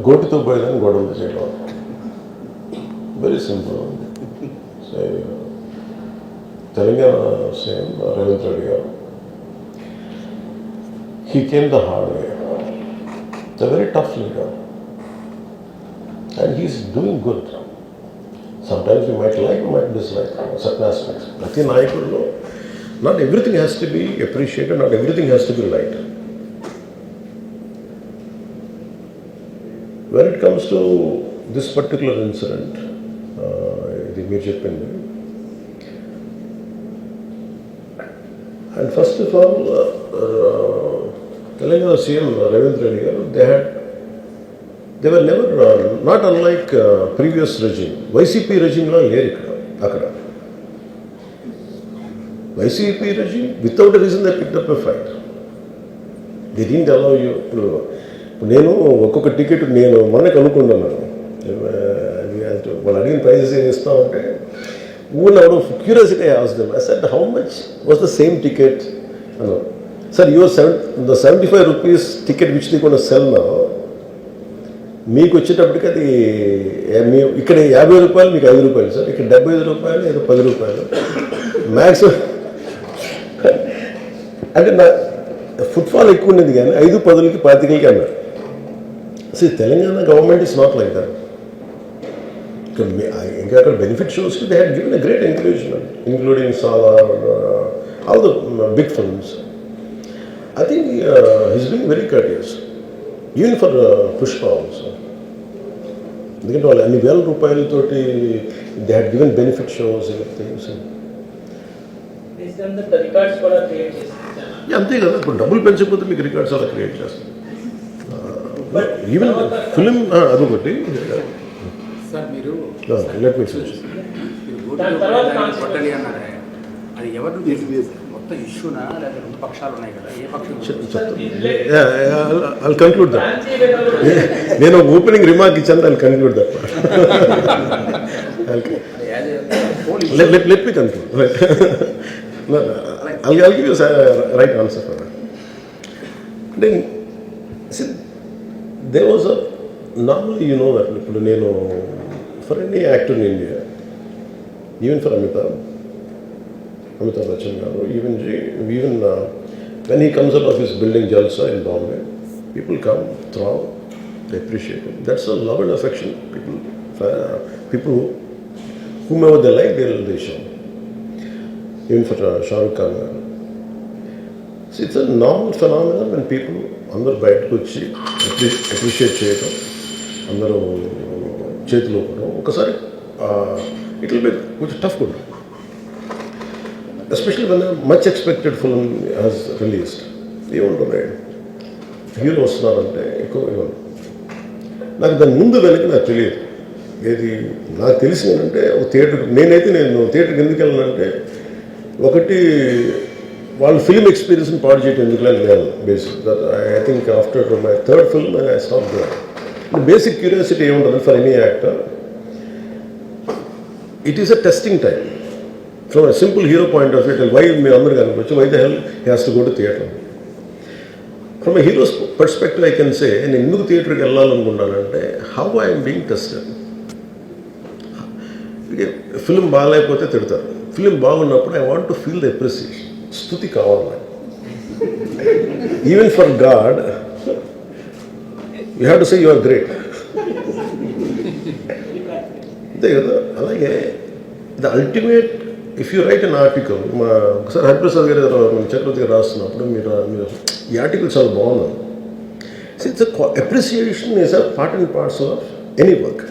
గోటితో పోయేదాన్ని గొడవలు చేయడం, very simple. So Telangana CM Revanth Reddy గారు, he came the hard way. It's a very tough leader and he's doing good. Sometimes you might like, you might dislike certain aspects. Prati Nayakudlo, not everything has to be appreciated, not everything has to be liked. When it comes to this particular incident, ఇది మీరు చెప్పింది, and first of all, Telangana CM Ravindra Reddy garu, they were never, not unlike previous regime. YCP regime la leru akkada. YCP regime, without a reason they picked up a fight. They didn't allow you to. నేను ఒక్కొక్క ticket నేను మొన్న కనుక్కున్నాను, వాళ్ళు అడిగిన prices ఏం ఇస్తామంటే, even out of curiosity I asked them, I said, how much was the same ticket? Sir, the 75 rupees ticket which they going to sell now, మీకు వచ్చేటప్పటికి అది ఇక్కడ 50 రూపాయలు, మీకు 5 రూపాయలు సార్, ఇక్కడ 75 రూపాయలు, ఏదో 10 రూపాయలు మ్యాక్సిమం. అంటే నా ఫుట్ఫాల్ ఎక్కువ ఉండేది కానీ 5, 10కి 25కి అన్నారు. See, Telangana government is not like that. ఇంకా అక్కడ benefit shows they had given a great encouragement, including Salaar, all the big films. I think he's being very courteous, even for Pushpa also. ఎందుకంటే వాళ్ళు అన్ని వేల రూపాయలతోటి they had given benefit shows things. అంతే కదా, ఇప్పుడు డబ్బులు పెంచకపోతే మీకు రికార్డ్స్ అలా క్రియేట్ చేస్తారు. ఈవెన్ ఫిలిం అదొకటి. లెట్ మీ అది ఎవరు మొత్తం ఇష్యూనా లేదా రెండు పక్షాలు ఉన్నాయి కదా, ఏ పక్షం? I'll conclude that. నేను ఓపెనింగ్ రిమార్క్ ఇచ్చాను, I'll conclude that. Let me conclude. Right. I'll give you a right answer for that. Then, see, there was a, normally you know that, for any actor in India, even for Amitabh Bachchan garu, even when he comes out of his building Jalsa in Bombay, people come, throw, they appreciate him. That's a love and affection. People whomever they like, they show. Even for Shah Rukh Khan garu. See, it's a normal phenomenon when people అందరూ బయటకు వచ్చి appreciate చేయడం, అందరూ చేతిలో కూడా ఒకసారి it will be కొంచెం tough కూడా, especially when much expected film has released. ఏముంటుంది, హీరో వస్తున్నారంటే ఎక్కువ ఏమన్నా, నాకు దాని ముందు వెనక నాకు తెలియదు. ఏది నాకు తెలిసి ఏంటంటే, ఒక థియేటర్కి నేను థియేటర్కి ఎందుకు వెళ్ళానంటే, ఒకటి వాళ్ళు ఫిల్మ్ ఎక్స్పీరియన్స్ని పాడు చేయడం ఎందుకు లేదు basic. I think after my third film I stop there. Basic curiosity ఏముంటుంది for any actor, it is a testing time. From a simple hero point of view, why మీరు అందరూ కనిపించు, why the hell he has to go to theatre. From a hero's perspective I can say, నేను ఎందుకు థియేటర్కి వెళ్ళాలనుకుంటానంటే, how I'm being tested. Film బాగాలేకపోతే తిడతారు, film బాగున్నప్పుడు I want to feel the appreciation. స్తుతి కావాలి. Even for god you have to say you are great. అంతే కదా. అలాగే the ultimate, if you write an article, ఒకసారి హరిప్రసాద్ గారు మన చక్రవర్తి గారు రాస్తున్నప్పుడు మీరు ఈ ఆర్టికల్ చాలా బాగుంది. It's appreciation is a part and parcel of any work.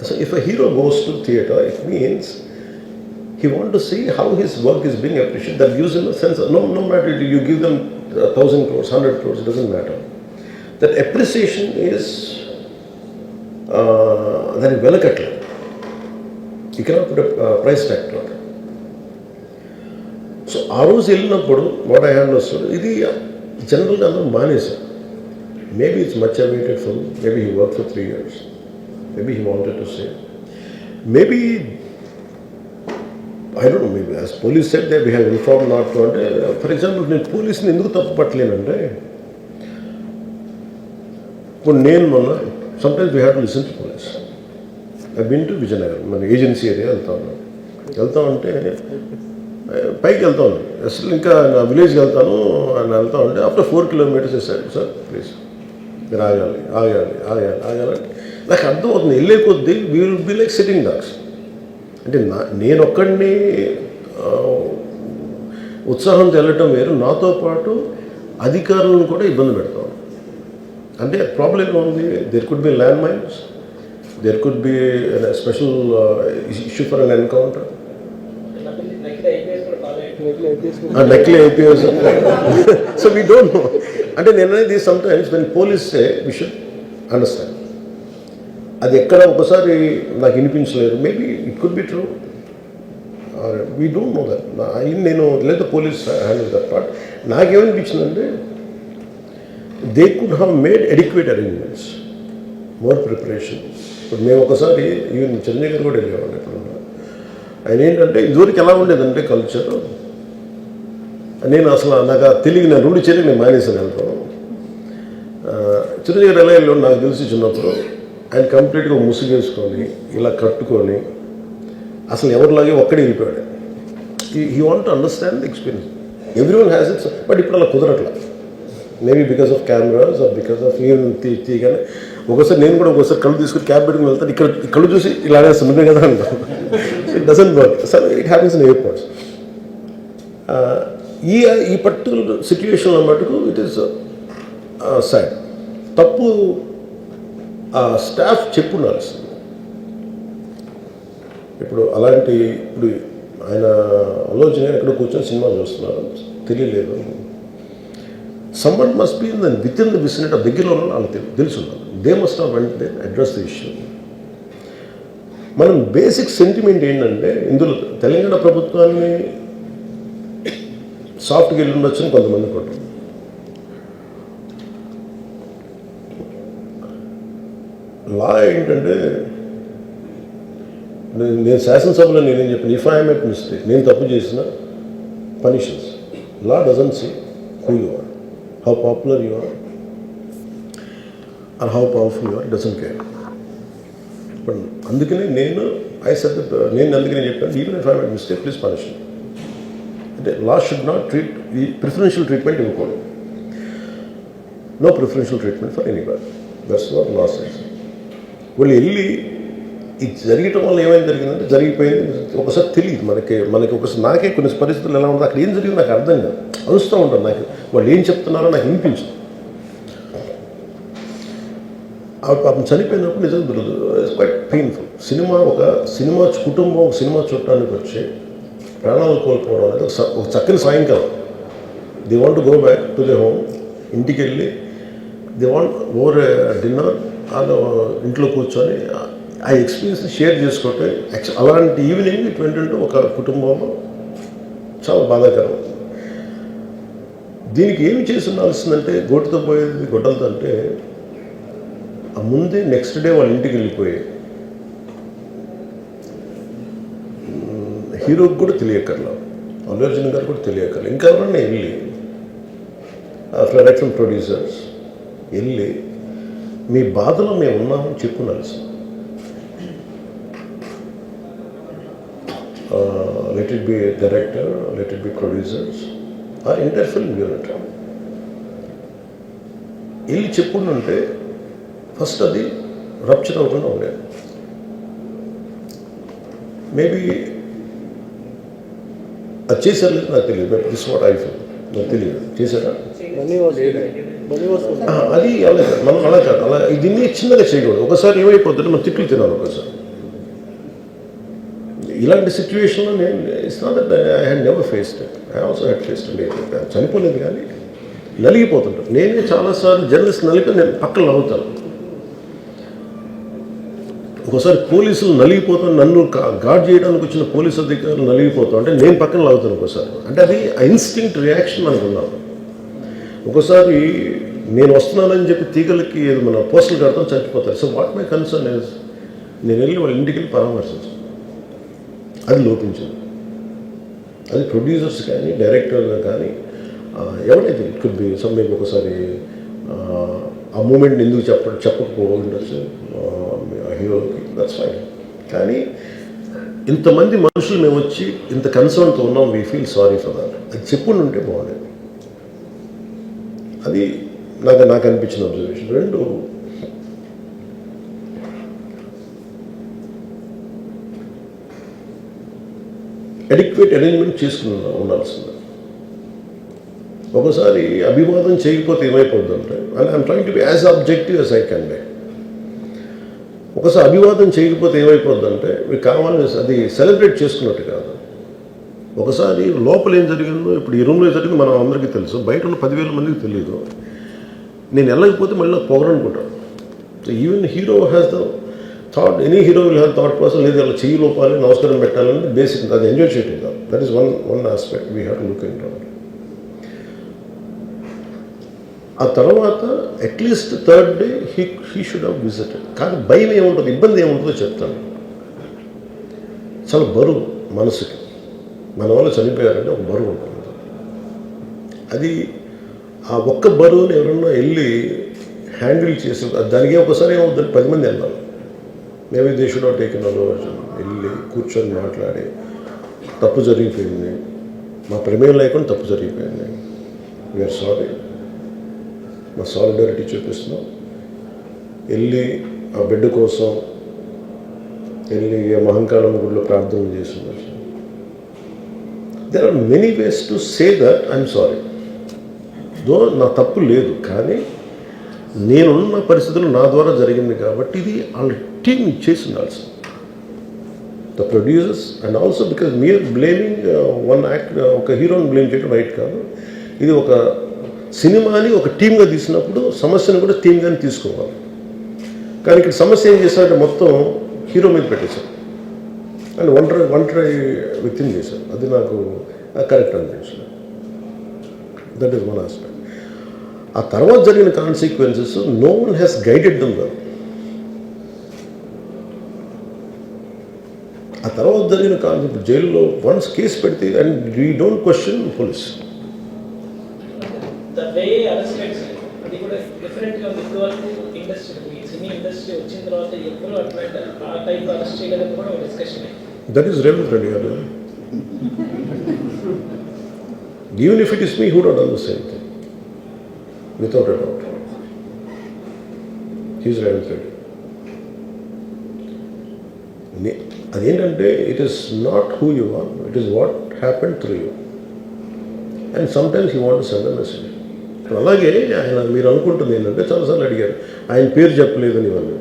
So if a hero goes to theatre, it means he want to see how his work is being appreciated. That gives him a sense of, no matter you give them 1,000 crores, 100 crores, it doesn't matter. That appreciation is very velakatla. You cannot put a price tag to it. So ఆ రోజు వెళ్ళినప్పుడు what I understood, ఇది జనరల్గా అందరూ మానేశారు. Maybe it's much awaited film, maybe he worked for 3 years, maybe he wanted to say, maybe I don't know, maybe as police said that we have informed not to. For example, నేను పోలీసుని ఎందుకు తప్పు పట్టలేనంటే, ఇప్పుడు నేను మొన్న sometimes we have to listen to police. I've been to Vizianagaram, మన agency area వెళ్తా ఉంటే పైకి వెళ్తా ఉన్నాను, అసలు ఇంకా నా విలేజ్కి వెళ్తాను అని వెళ్తా ఉంటే ఆఫ్టర్ 4 kilometers వేసాడు, సార్ ప్లీజ్ మీరు ఆగాలి. నాకు అర్థమవుతుంది, వెళ్ళే కొద్దీ we will be like sitting dogs. అంటే నేను ఒక్కడిని ఉత్సాహంతో వెళ్ళటం వేరు, నాతో పాటు అధికారులను కూడా ఇబ్బంది పెడతాం. అంటే ప్రాబ్లం ఉంది, there could be land mines, there could be a special issue for an encounter. Naqli APS. So we don't know. And then sometimes when police say, we should understand. అది ఎక్కడ ఒకసారి నాకు వినిపించలేదు, maybe it could be true, we don't know that. నేను లేదా police handle that part. నాకేమనిపించిందంటే they could have made adequate arrangements, more preparation. ఇప్పుడు మేము ఒకసారి ఈవెన్ చెన్నై గారు కూడా వెళ్ళేవాళ్ళు. ఎప్పుడు ఆయన ఏంటంటే ఇదివరకు ఎలా ఉండేదంటే కల్చర్, నేను అసలు నాకు తెలియదు, నేను 2 చేరి నేను మానేసాను వెళ్తాను. చిరంజీవి గారు ఎలా వెళ్ళాడు నాకు తెలిసి చిన్నప్పుడు, ఆయన కంప్లీట్గా ముసుగేసుకొని ఇలా కట్టుకొని అసలు ఎవరిలాగే ఒక్కడే వెళ్ళిపోయాడు. He want to understand the experience. Every one has its, but ఇప్పుడు అలా కుదరట్లా. Maybe because of cameras or because of even తీయగానే ఒకసారి నేను కూడా ఒకసారి కళ్ళు తీసుకుని క్యాబ్ పెట్టుకుని వెళ్తాను, ఇక్కడ కళ్ళు చూసి ఇలా సున్నదే కదా అంటాను. It doesn't work. So it happens in airports. ఈ పర్టికులర్ సిచ్యువేషన్లో మటుకు ఇట్ ఈస్ సాడ్. తప్పు స్టాఫ్ చెప్పుండాల్సింది. ఇప్పుడు అలాంటి ఇప్పుడు ఆయన ఆలోచన ఎక్కడ కూర్చొని సినిమా చూస్తున్నారు, తెలియలేదు. someone must be within the vicinity of దగ్గరలో వాళ్ళకి తెలుసున్నారు. They must have went they address the issue. మనం బేసిక్ సెంటిమెంట్ ఏంటంటే ఇందులో తెలంగాణ ప్రభుత్వాన్ని సాఫ్ట్గా వెళ్ళి ఉండొచ్చని కొంతమంది కొంటారు. లా ఏంటంటే నేను శాసనసభలో నేనేం చెప్పాను, ఇఫ్ ఐ మేక్ మిస్టేక్, నేను తప్పు చేసిన punishments. Law doesn't see who you are, how popular you are or how powerful you are, doesn't care. But అందుకనే నేను అందుకనే చెప్పాను, even if I made mistake please punish me. అంటే law should not treat ఈ preferential treatment ఇవ్వకూడదు. No preferential treatment for anybody. That's what law says. వాళ్ళు వెళ్ళి ఇది జరగటం వల్ల ఏమైనా జరిగిందంటే జరిగిపోయింది. ఒకసారి తెలియదు మనకి ఒకసారి నాకే కొన్ని పరిస్థితులు ఎలా ఉంటుంది, అక్కడ ఏం జరిగింది నాకు అర్థం కాదు, అరుస్తూ ఉంటాను. నాకు వాళ్ళు ఏం చెప్తున్నారో నాకు వినిపించదు. పాపం చనిపోయినప్పుడు నిజంగా ఇట్స్ క్వైట్ పెయిన్ఫుల్. సినిమా కుటుంబం ఒక సినిమా చూడటానికి వచ్చి ప్రాణాలు కోల్పోవడం అనేది ఒక చక్కని సాయంకాలం. They want to go back to the home. ఇంటికి వెళ్ళి దే వాంట్ ఓవర్ డిన్నర్ వాళ్ళు ఇంట్లో కూర్చొని ఆ ఎక్స్పీరియన్స్ని షేర్ చేసుకుంటే అలాంటి ఈవినింగ్ ఇటువంటి ఒక కుటుంబంలో చాలా బాధాకరం. దీనికి ఏమి చేసి ఉండాల్సిందంటే గోటుతో పోయేది గొడ్డలతో అంటే ఆ ముందే నెక్స్ట్ డే వాళ్ళ ఇంటికి వెళ్ళిపోయి హీరోకి కూడా తెలియకర్లా, అల్లు అర్జున్ గారు కూడా తెలియకర్లా, ఇంకా ఎవరన్నా వెళ్ళి డైరెక్టర్ ప్రొడ్యూసర్స్ వెళ్ళి మీ బాధలో మేము ఉన్నామని చెప్పుండాల్సింది. let it be a director, let it be producers or entire film unit. వెళ్ళి చెప్పుంటే ఫస్ట్ అది రప్చర్ అవ్వకుండా ఉండేది. మేబీ అది చేశారు లేదు నాకు తెలియదు, but this what I feel. నాకు తెలియదు చేశారా అది అలా మనం అలా కాదు, అలా దీన్ని చిన్నగా చేయకూడదు. ఒకసారి ఏమైపోతుంటే మనం తిట్లు తినాలి. ఒకసారి ఇలాంటి సిచ్యువేషన్లో నేను it's not that I had never faced it. I also had faced it. చనిపోలేదు కానీ నలిగిపోతుంటాను. నేనే చాలాసార్లు జర్నలిస్ట్ నలిపి నేను పక్కన నవ్వుతాను. ఒకసారి పోలీసులు నలిగిపోతాను, నన్ను గార్డ్ చేయడానికి వచ్చిన పోలీసు అధికారులు నలిగిపోతాం అంటే నేను పక్కన లాగుతాను ఒకసారి. అంటే అది ఇన్స్టింక్ట్ రియాక్షన్ అనుకున్నాను. ఒకసారి నేను వస్తున్నానని చెప్పి తీగలకి మన పోస్టులు కడతాం చచ్చిపోతారు. So what my concern is నేను వెళ్ళి వాళ్ళ ఇంటికి వెళ్ళి పరామర్శించాను. అది లోపించింది. అది ప్రొడ్యూసర్స్ కానీ డైరెక్టర్గా కానీ ఎవరైతే it could be some maybe ఒకసారి ఆ మూమెంట్ ఎందుకు చెప్పకపోవచ్చు హీరోకి, దట్స్ ఫైన్. కానీ ఇంతమంది మనుషులు మేము వచ్చి ఇంత కన్సర్న్తో ఉన్నాం, we feel sorry for that. అది చెప్పుండి ఉంటే బాగుండేది. అది నాకు అనిపించిన అబ్జర్వేషన్. రెండు, అడిక్వేట్ అరేంజ్మెంట్ చేసుకుని ఉండాల్సింది. ఒకసారి అభివాదం చేయకపోతే ఏమైపోద్దంటే, and I'm trying to be as objective as I can be. ఒకసారి అభివాదం చేయకపోతే ఏమైపోద్దంటే మీకు కావాలని అది సెలబ్రేట్ చేసుకున్నట్టు కాదు. ఒకసారి లోపల ఏం జరిగిందో, ఇప్పుడు ఈ రూమ్లో జరిగింది మనం అందరికీ తెలుసు, బయట ఉన్న 10,000 మందికి తెలియదు. నేను వెళ్ళకపోతే మళ్ళీ పొగరనుకుంటాను. So even hero has the thought, any hero will have thought process, లేదు అలా చెయ్యి లోపాలి, నమస్కారం పెట్టాలని బేసిక్, అది ఎంజాయ్ చేయటం కాదు. That is one aspect we have to look in to. ఆ తర్వాత at least third day he should have visited. కానీ భయం ఏముంటుంది, ఇబ్బంది ఏముంటుందో చెప్తాను. చాలా బరువు మనసుకి, మన వల్ల చనిపోయారంటే ఒక బరువు ఉంటుంది. అది ఆ ఒక్క బరువుని ఎవరన్నా వెళ్ళి హ్యాండిల్ చేసి, దానికి ఒకసారి ఏమవుతుంది, 10 మంది వెళ్ళాలి. Maybe they should have taken aversion. వెళ్ళి కూర్చొని మాట్లాడి, తప్పు జరిగిపోయింది, మా ప్రమేయం లేకుండా తప్పు జరిగిపోయింది, వీఆర్ సారీ, మా సాలిడారిటీ చూపిస్తున్నాం. వెళ్ళి ఆ బిడ్డ కోసం వెళ్ళి మహంకాళం గుడిలో ప్రార్థన చేస్తున్నారు. There are many ways to say that I'm sorry. Though నా తప్పు లేదు, కానీ నేనున్న పరిస్థితులు నా ద్వారా జరిగింది కాబట్టి ఇది వాళ్ళ టీం చేసి ఉండాల్సింది. The producers and also because మీరు బ్లేమింగ్ వన్ యాక్ట్, ఒక హీరోని బ్లేమ్ చేయడం రైట్ కాదు. ఇది ఒక సినిమాని ఒక టీమ్గా తీసినప్పుడు సమస్యను కూడా టీమ్గానే తీసుకోవాలి. కానీ ఇక్కడ సమస్య ఏం చేశారంటే మొత్తం హీరో మీద పెట్టేశారు అండ్ ఒంటరి వ్యక్తిని చేశారు. అది నాకు కరెక్ట్ అనిపించలేదు. That is one aspect. ఆ తర్వాత జరిగిన consequences no one has guided them well. ఆ తర్వాత జరిగిన కాన్సెప్ట్ జైల్లో వన్స్ కేసు పెడితే and we don't question police. అది కూడా డిఫరెంట్గా ఉంది. ఇప్పటివరకు ఇండస్ట్రీ, సినీ ఇండస్ట్రీ వచ్చిన తర్వాత ఎప్పుడు అట్లా ఆ టైప్ అరెస్ట్ చేయలేదని కూడా ఒక discussion. That is Revanth Reddy గారు. Even if it is me, who would done the same thing without a doubt. He's Revanth Reddy. అదేంటంటే it is not who you are, it is what happened through you. And sometimes you want to send a message. అలాగే ఆయన మీరు అనుకుంటుంది ఏంటంటే, చాలాసార్లు అడిగారు ఆయన పేరు చెప్పలేదని ఇవన్నీ.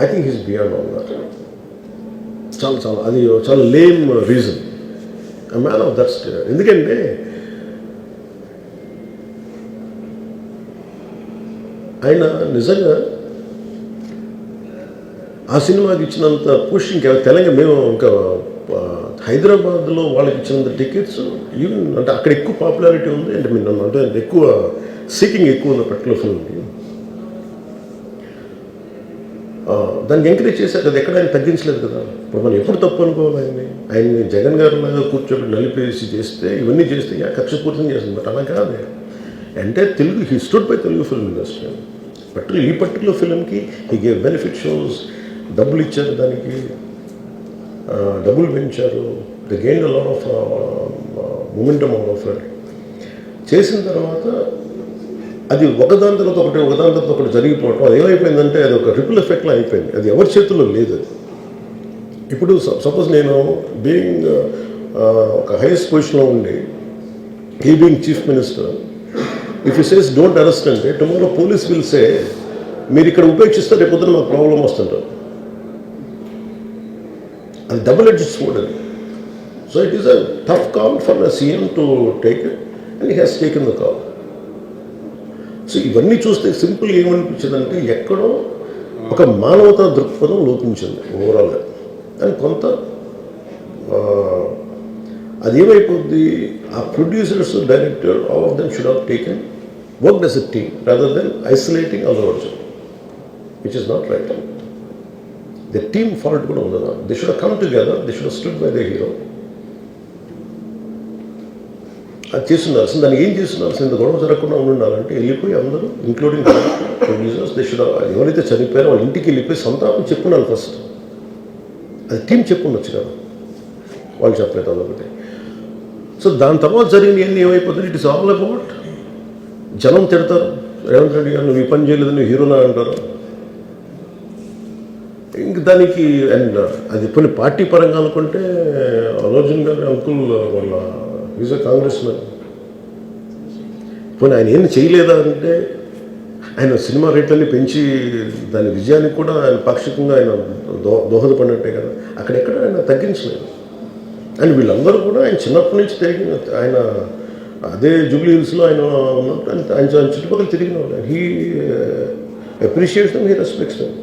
I think he's beyond all that. అది చాలా lame reason. a man of that state. ఎందుకంటే ఆయన నిజంగా ఆ సినిమాకి ఇచ్చినంత పుష్ ఇంకా తెలంగాణ, మేము ఇంకా హైదరాబాద్లో వాళ్ళకి ఇచ్చినంత టికెట్స్ ఈవెన్ అంటే అక్కడ ఎక్కువ పాపులారిటీ ఉంది. అంటే మీరు అంటే ఎక్కువ సీకింగ్ ఎక్కువ ఉన్న పర్టికులర్ ఫిల్మ్కి దాన్ని ఎంకరేజ్ చేశారు కదా, ఎక్కడ ఆయన తగ్గించలేదు కదా. ఇప్పుడు మనం ఎప్పుడు తప్పు అనుకోవాలి ఆయన్ని జగన్ గారిలాగా కూర్చోబెట్టి నలిపేసి చేస్తే, ఇవన్నీ చేస్తే కక్షపూర్తం చేస్తుంది. బట్ అలా కాదు. అంటే Telugu, he stood by Telugu film industry. ఈ పర్టికులర్ ఫిల్మ్కి హీ గేవ్ బెనిఫిట్ షోస్, డబ్బులు ఇచ్చారు, దానికి డబ్బులు పెంచారు. The gain a lot of momentum of it. చేసిన తర్వాత అది ఒకదాని తర్వాత ఒకటి జరిగిపోవటం, అది ఏమైపోయిందంటే అది ఒక రిపుల్ ఎఫెక్ట్లో అయిపోయింది. అది ఎవరి చేతుల్లో లేదు. అది ఇప్పుడు సపోజ్ నేను బీయింగ్ ఒక హైయెస్ట్ పొజిషన్లో ఉండి, he being chief minister, if you says don't arrest అంటే టుమారో పోలీస్ విల్ సే మీరు ఇక్కడ ఉపేక్షిస్తే రేపు పొద్దున మాకు ప్రాబ్లం వస్తుంటారు. అది డబుల్ ఎడ్జ్డ్ స్వోర్డ్ అది. So it is a tough call for the CM to take it and he has taken the call. So ఇవన్నీ చూస్తే సింపుల్ ఏమనిపించిందంటే ఎక్కడో ఒక మానవతా దృక్పథం లోపించింది ఓవరాల్గా. అండ్ కొంత అదేమైపోద్ది, ఆ producers, director, all of them should have taken work as a team rather than isolating Allu Arjun, which is not right. The team fault కూడా ఉండదు. They should come together, they should stood by the hero. అది చేస్తున్నారు. దాన్ని ఏం చేస్తున్నారు? ఇంత గొడవ జరగకుండా ఉండాలంటే వెళ్ళిపోయి అందరూ ఇంక్లూడింగ్ ప్రొడ్యూసర్స్ ఎవరైతే చనిపోయారో వాళ్ళ ఇంటికి వెళ్ళిపోయి సంతాపం చెప్పున్నారు ఫస్ట్. అది టీం చెప్పుండొచ్చు కదా, వాళ్ళు చెప్పలేదు అదొకటి. సో దాని తర్వాత జరిగినవన్నీ ఏమైపోతుంది, ఇట్ ఇస్ ఆల్ అబౌట్ జనం తిడతారు, రేవంత్ రెడ్డి గారు నువ్వు ఈ పని చేయలేదు, నువ్వు హీరోనా అంటారు. ఇంక దానికి అండ్ అది కొన్ని పార్టీ పరంగా అనుకుంటే అర్జున్ గారి అంకుల్ వాళ్ళ ఈజ్ ఎ కాంగ్రెస్ మ్యాన్. పోనీ ఆయన ఏం చేయలేదా అంటే ఆయన సినిమా రేట్లన్నీ పెంచి దాని విజయానికి కూడా ఆయన పాక్షికంగా ఆయన దోహదపడినట్టే కదా, అక్కడెక్కడ ఆయన తగ్గించలేదు. అండ్ వీళ్ళందరూ కూడా ఆయన చిన్నప్పటి నుంచి తిరిగిన, ఆయన అదే జూబ్లీ హిల్స్లో ఆయన ఉన్నప్పుడు ఆయన చుట్టుపక్కల తిరిగిన వాళ్ళు. He appreciates them, he respects them.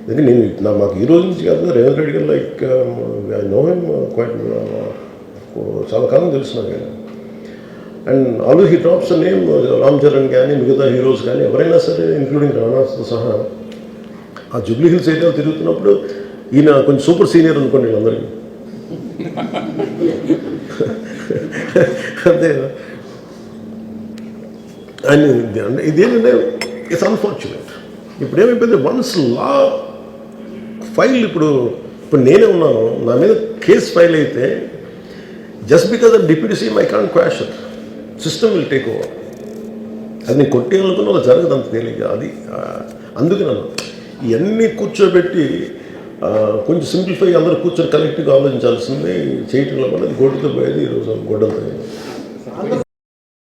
ఎందుకంటే నేను మాకు ఈ రోజు నుంచి కాదు, Revanth Reddy garu like I know him quite, చాలా కాలం తెలుసు నాకు ఆయన. And always he drops name Ram Charan కానీ మిగతా హీరోస్ కానీ ఎవరైనా సరే ఇంక్లూడింగ్ రాణాతో సహా ఆ జూబ్లీ హిల్స్ ఏరియాలో తిరుగుతున్నప్పుడు ఈయన కొంచెం సూపర్ సీనియర్ అనుకోండి వీళ్ళందరికీ. అంతే ఆయన ఇదేంటంటే ఇట్స్ అన్ఫార్చునేట్. ఇప్పుడు ఏమైపోయింది, వన్స్ లా ఫైల్ ఇప్పుడు నేనే ఉన్నాను, నా మీద కేసు ఫైల్ అయితే just because of deputy CM I can't quash it, system will take over. అది నేను కొట్టేయాలనుకున్నా అది జరగదు అంత తేలిక. అది అందుకే నన్ను ఇవన్నీ కూర్చోబెట్టి కొంచెం సింప్లిఫై అందరూ కూర్చొని కలెక్టివ్గా ఆలోచించాల్సింది చేయటంలో వల్ల అది గొడ్డుతో పోయేది ఈరోజు గొడ్డంతో.